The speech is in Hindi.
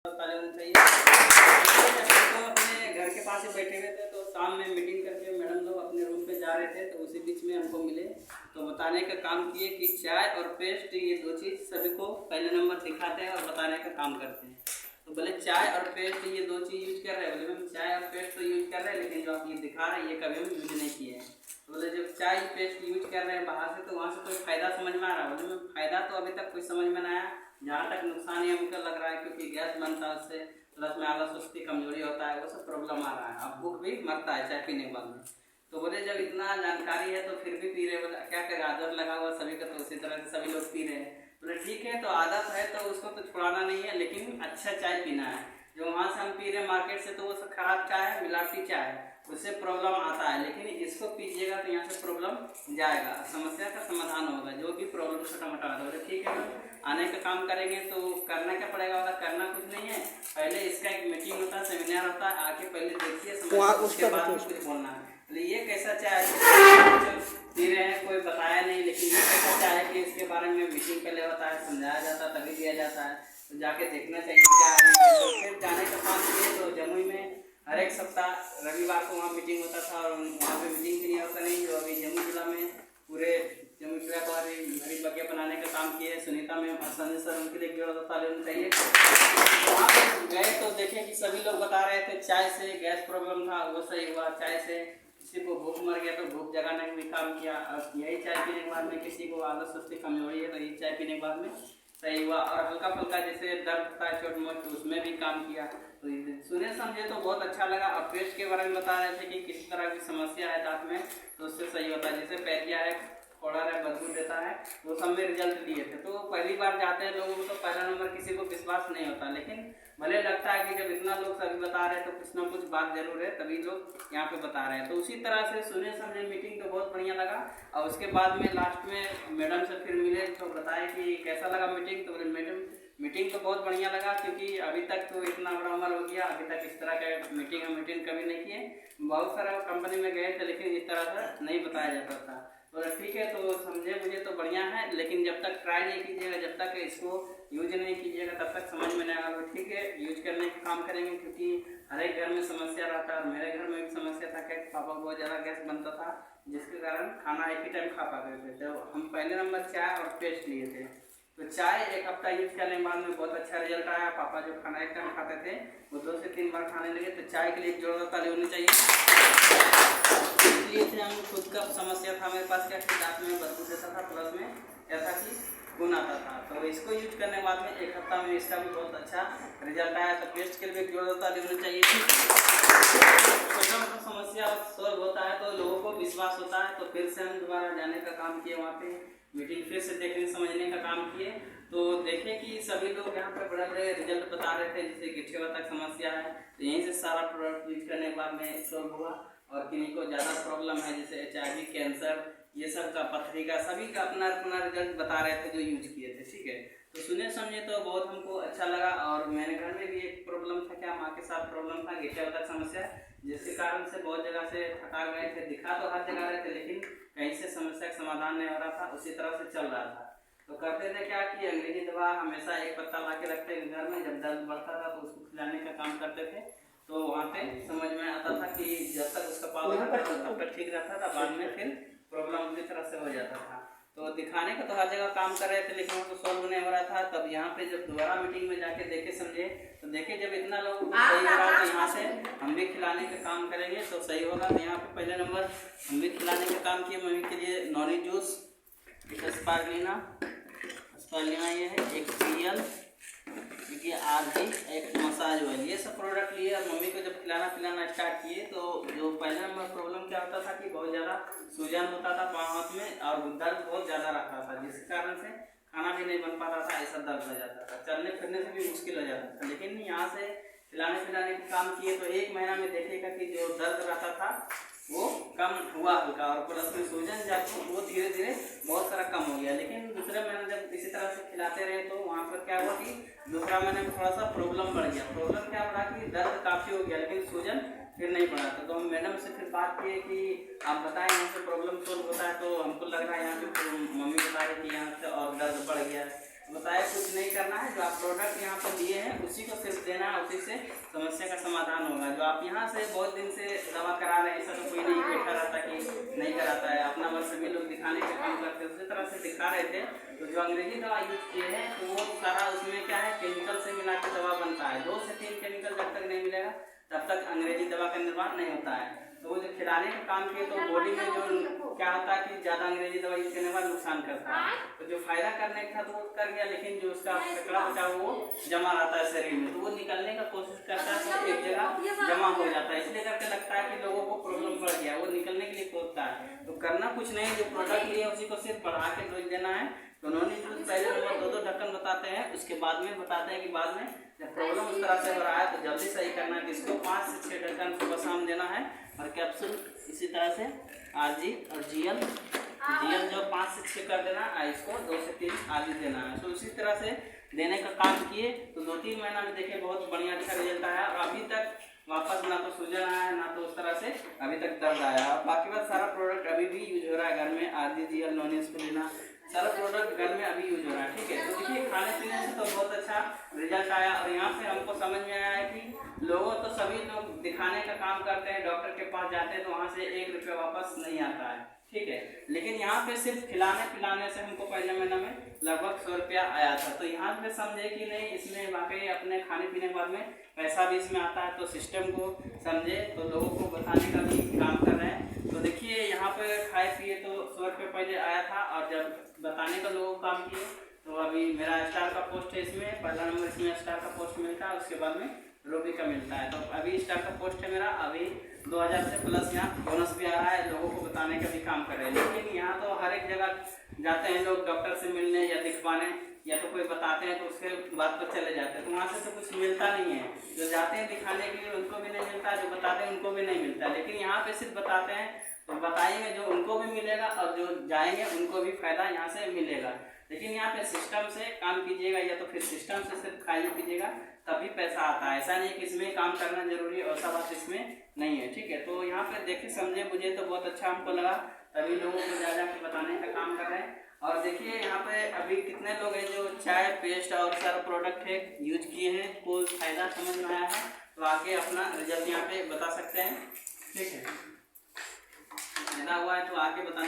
चाहिए। तो अपने घर के पास ही बैठे हुए थे, तो शाम में मीटिंग करके मैडम लोग अपने रूम पे जा रहे थे, तो उसी बीच में हमको मिले, तो बताने का काम किए कि चाय और पेस्ट ये दो चीज़ सभी को पहले नंबर दिखाते हैं और बताने का काम करते हैं। तो बोले चाय और पेस्ट ये दो चीज़ यूज कर रहे हैं। बोले मैम चाय और पेस्ट तो यूज कर रहे हैं, लेकिन जो आप ये दिखा रहे हैं ये कभी हम यूज नहीं किए हैं। तो बोले जब चाय पेस्ट यूज कर रहे हैं बाहर से, तो वहाँ से कोई फ़ायदा समझ में आ रहा है? बोले मैम फ़ायदा तो अभी तक कोई समझ में नहीं आया, जहाँ तक नुकसान ही हमको लग रहा है, क्योंकि गैस बनता है उससे, प्लस में आलस सुस्ती कमजोरी होता है, वो सब प्रॉब्लम आ रहा है। अब भूख भी मरता है चाय पीने के बाद में। तो बोले जब इतना जानकारी है तो फिर भी पी रहे। बोले क्या करें, आदत लगा हुआ सभी का, तो उसी तरह से सभी लोग पी रहे हैं। बोले ठीक है, तो आदत है तो उसको तो छुड़ाना नहीं है, लेकिन अच्छा चाय पीना है। जो वहाँ से हम पी रहे मार्केट से, तो वो सब खराब चाय है, मिलावटी चाय है, उससे प्रॉब्लम आता है। लेकिन इसको पीजिएगा तो यहाँ से प्रॉब्लम जाएगा, समस्या का समाधान होगा, जो भी प्रॉब्लम छोटा मोटा आता है। ठीक है, आने का काम करेंगे तो करना क्या पड़ेगा? वाला करना कुछ नहीं है, पहले इसका एक मीटिंग होता है, सेमिनार होता है, आके पहले देखिए समझिए, उसके बाद में कुछ बोलना है। ये कैसा चाय पी रहे हैं, कोई बताया नहीं, लेकिन ये कैसा चाय है कि इसके बारे में मीटिंग पहले होता है, समझाया जाता है, तभी दिया जाता है। तो जाके देखना चाहिए क्या है। तो फिर जाने का काम किए, तो जमुई में हर एक सप्ताह रविवार को वहाँ मीटिंग होता था, और वहाँ पे मीटिंग के लिए होता नहीं। जो अभी जमुई जिला में पूरे जमुई जिला को हरी बगिया बनाने का काम किए सुनीता में संजय सर, उनके लिए जोड़ा तालीम चाहिए। वहाँ पे गए तो देखे कि सभी लोग बता रहे थे चाय से गैस प्रॉब्लम था, वो सही हुआ। चाय से किसी को भूख मर गया तो भूख जगाने का भी काम किया। और यही चाय पीने के बाद में किसी को आलस सुस्ती कमजोरी है, तो यही चाय पीने के बाद में सही हुआ। और हल्का फुल्का जैसे दर्द था छोट मोट, तो उसमें भी काम किया। तो सुने समझे तो बहुत अच्छा लगा। और पेस्ट के बारे में बता रहे थे कि किसी तरह की समस्या है दांत में, तो उससे सही होता है। जैसे पैरिया है, फोड़ा है, बदबू देता है, वो सब में रिजल्ट लिए थे। तो पहली बार जाते हैं लोगों को तो पहला नंबर किसी को विश्वास नहीं होता, लेकिन भले लगता है कि जब इतना लोग सभी बता रहे हैं तो कुछ ना कुछ बात जरूर है, तभी लोग यहाँ पे बता रहे हैं। तो उसी तरह से सुने समझे मीटिंग तो बहुत बढ़िया लगा। और उसके बाद में लास्ट में मैडम से फिर मिले, तो बताए कि कैसा लगा मीटिंग। तो बोले मैडम मीटिंग तो बहुत बढ़िया लगा, क्योंकि अभी तक तो इतना बड़ा उम्र हो गया, अभी तक इस तरह का मीटिंग कभी नहीं किए। बहुत सारा कंपनी में गए थे, लेकिन इस तरह से नहीं बताया जाता था। तो ठीक है, तो समझे मुझे तो बढ़िया है, लेकिन जब तक ट्राई नहीं कीजिएगा, जब तक इसको यूज नहीं कीजिएगा, तब तक समझ में नहीं आएगा। ठीक है, यूज करने का काम करेंगे, क्योंकि हर एक घर में समस्या रहता है। और मेरे घर में भी समस्या था कि पापा को बहुत ज़्यादा गैस बनता था, जिसके कारण खाना एक ही टाइम खा पाते थे। तो हम पहले नंबर चाय और पेस्ट लिए थे। तो चाय एक हफ्ता यूज करने के बाद में बहुत अच्छा रिजल्ट आया। पापा जो खाना एक टाइम खाते थे, वो 2 से 3 बार खाने लगे। तो चाय के लिए एक जोरदार ताली होनी चाहिए। इसलिए थे हम, खुद का समस्या था मेरे पास, क्या कि दांत में बदबू देता था, प्लस में ऐसा कि खून आता था। तो इसको यूज करने के बाद में एक हफ्ता में इसका भी बहुत अच्छा रिजल्ट आया। तो पेस्ट के लिए एक जोरदार ताली होनी चाहिए। छोटा मोटा समस्या सॉल्व होता है तो लोगों को विश्वास होता है। तो फिर से हम दोबारा जाने का काम किए, वहाँ पे मीटिंग फिर से देखने समझने का काम किए। तो देखे कि सभी लोग यहाँ पर बड़े बड़े रिजल्ट बता रहे थे, जैसे गिट्ठियों तक समस्या है, तो यहीं से सारा प्रोडक्ट यूज करने के बाद में सॉल्व हुआ। और किन्हीं को ज़्यादा प्रॉब्लम है, जैसे HIV, कैंसर, ये सब का, पथरी का, सभी का अपना अपना रिजल्ट बता रहे थे जो यूज किए थे। ठीक है, तो सुने समझे तो बहुत हमको अच्छा लगा। और मेरे घर में भी एक प्रॉब्लम था, क्या माँ के साथ प्रॉब्लम था, गिट्ठियों तक समस्या, जिसके कारण से बहुत जगह से थका गए थे, दिखा तो हर जगह रहे थे, लेकिन कहीं से समस्या का समाधान नहीं हो रहा था, उसी तरह से चल रहा था। तो करते थे क्या कि अंग्रेजी दवा हमेशा एक पत्ता ला के रखते घर में, जब दर्द बढ़ता था तो उसको खिलाने का काम करते थे। तो वहाँ पे समझ में आता था कि जब तक उसका पावर रहता था तब तक ठीक रहता था, बाद में फिर प्रॉब्लम उसी तरह से हो जाता था। तो दिखाने का तो हर जगह काम कर रहे थे, लेकिन वो सॉल्व नहीं हो रहा था। तब यहाँ पे जब दोबारा मीटिंग में जाके देखे समझे, तो देखे जब इतना लोग सही हो रहा है, तो यहाँ से हम भी खिलाने का काम करेंगे तो सही होगा। तो यहाँ पे पहले नंबर हम भी खिलाने का काम किए। मम्मी के लिए नॉनी जूस, स्पारुलिना ये है, एक सीरियल, देखिए आरजी, एक मसाज ऑयल, ये सब प्रोडक्ट लिए। और मम्मी को जब पिलाना स्टार्ट किए, तो जो पहले नंबर प्रॉब्लम क्या होता था कि बहुत ज़्यादा सूजन होता था पाँव हाथ में, और दर्द बहुत ज़्यादा रहता था, जिसके कारण से खाना भी नहीं बन पाता था, ऐसा दर्द हो जाता था, चलने फिरने से भी मुश्किल हो जाता था। लेकिन यहाँ से खिलाने पिलाने का काम किए, तो 1 महीना में देखिएगा कि जो दर्द रहता था वो कम हुआ हल्का, और प्लस में सूजन जब वो धीरे धीरे बहुत सारा कम हो गया। लेकिन दूसरे महीने जब इसी तरह से खिलाते रहे, तो वहाँ पर क्या हुआ कि दूसरा महीने में थोड़ा सा प्रॉब्लम बढ़ गया। प्रॉब्लम क्या बढ़ा कि दर्द काफ़ी हो गया, लेकिन सूजन फिर नहीं बढ़ा था। तो हम मैडम से फिर बात किए कि आप बताएं यहाँ से प्रॉब्लम सोल्व होता है। तो हमको लग रहा है यहाँ पे मम्मी बता रही कि यहाँ से और दर्द बढ़ गया है। बताया कुछ नहीं करना है, जो आप प्रोडक्ट यहाँ पर दिए हैं उसी को सिर्फ देना है, उसी से समस्या का समाधान होगा। जो आप यहाँ से बहुत दिन से दवा करा रहे हैं, ऐसा तो कोई नहीं बैठा रहता कि नहीं कराता है, अपना वर्ष सभी लोग दिखाने का काम करते हैं, उसी तरह से दिखा रहे थे। तो जो अंग्रेजी दवा यूज किए हैं तो वो सारा उसमें क्या है, केमिकल से मिला के दवा बनता है। 2 से 3 केमिकल जब तक नहीं मिलेगा तब तक अंग्रेजी दवा का निर्माण नहीं होता है। तो वो जो खिलाने का काम किए तो बॉडी में जो क्या होता है कि ज़्यादा अंग्रेजी दवा यूज करने के बाद नुकसान करता है। तो जो फायदा करने का था तो वो कर गया, लेकिन जो उसका कचरा बचा वो जमा रहता है शरीर में, तो वो निकलने का कोशिश करता है तो एक जगह जमा हो जाता है। इसलिए करके लगता है कि लोगों को प्रॉब्लम बढ़ गया, वो निकलने के लिए सोचता है। तो करना कुछ नहीं, जो प्रोडक्ट लिए उसी को सिर्फ बढ़ा के डोज देना है। तो नॉन यूज पहले नंबर 2 ढक्कन बताते हैं, उसके बाद में बताते हैं कि बाद में जब प्रॉब्लम उस तरह से हो रहा है तो जल्दी सही करना है कि इसको 5 से 6 ढक्कन सुबह शाम देना है। और कैप्सूल इसी तरह से RG और GL जो 5 से 6 कर देना है, इसको 2 से 3 RG देना है। तो इसी तरह से देने का काम किए तो 2-3 महीना में देखिए बहुत बढ़िया अच्छा रिजल्ट आया। और अभी तक वापस ना तो सूजन आया ना तो उस तरह से अभी तक दर्द आया। और बाकी बात सारा प्रोडक्ट अभी भी यूज हो रहा है घर में, RG GL नॉन एस्पिरिन सारा प्रोडक्ट घर में अभी यूज हो रहा है। ठीक है, तो देखिए खाने पीने से तो बहुत अच्छा रिजल्ट आया। और यहाँ से हमको समझ में आया है कि लोगों तो सभी लोग दिखाने का काम करते हैं, डॉक्टर के पास जाते हैं तो वहाँ से 1 रुपया वापस नहीं आता है। ठीक है, लेकिन यहाँ पे सिर्फ खिलाने पिलाने से हमको पहले महीना में लगभग 100 रुपया आया था। तो यहाँ पे समझे कि नहीं, इसमें वाकई अपने खाने पीने के बाद में पैसा भी इसमें आता है। तो सिस्टम को समझे, तो लोगों को बताने का भी काम कर रहे हैं। तो देखिए यहाँ पे खाए पिए तो 100 रुपये पहले आया था, और जब बताने का लोगों को काम किए तो अभी मेरा स्टार का पोस्ट है, इसमें पहला नंबर इसमें स्टार का पोस्ट मिलता है, उसके बाद में रोबी का मिलता है। तो अभी स्टार का पोस्ट है मेरा, अभी 2000 से प्लस यहाँ बोनस भी आ रहा है। लोगों को बताने का भी काम कर रहे हैं। लेकिन यहाँ तो हर एक जगह जाते हैं लोग डॉक्टर से मिलने या दिखवाने, या तो कोई बताते हैं तो उसके बाद पर चले जाते हैं, तो वहाँ से तो कुछ मिलता नहीं है। जो जाते हैं दिखाने के लिए उनको भी नहीं मिलता, जो बताते हैं उनको भी नहीं मिलता। लेकिन यहाँ पे सिर्फ बताते हैं तो बताएंगे जो उनको भी मिलेगा, और जो जाएंगे उनको भी फायदा यहाँ से मिलेगा। लेकिन यहाँ पे सिस्टम से काम कीजिएगा, या तो फिर सिस्टम से सिर्फ खाइए पीजिएगा तभी पैसा आता है। ऐसा नहीं कि इसमें काम करना जरूरी है, ऐसा बात इसमें नहीं है। ठीक है, तो यहाँ पे देखे समझे मुझे तो बहुत अच्छा हमको लगा, तभी लोगों को जा के बताने का काम कर रहे हैं। और देखिए यहाँ पे अभी कितने लोग हैं जो चाय पेस्ट और सारा प्रोडक्ट है यूज किए हैं, कोई फायदा समझ में आया है तो आगे अपना रिजल्ट यहाँ पे बता सकते हैं। ठीक है, फायदा हुआ है तो आगे बताने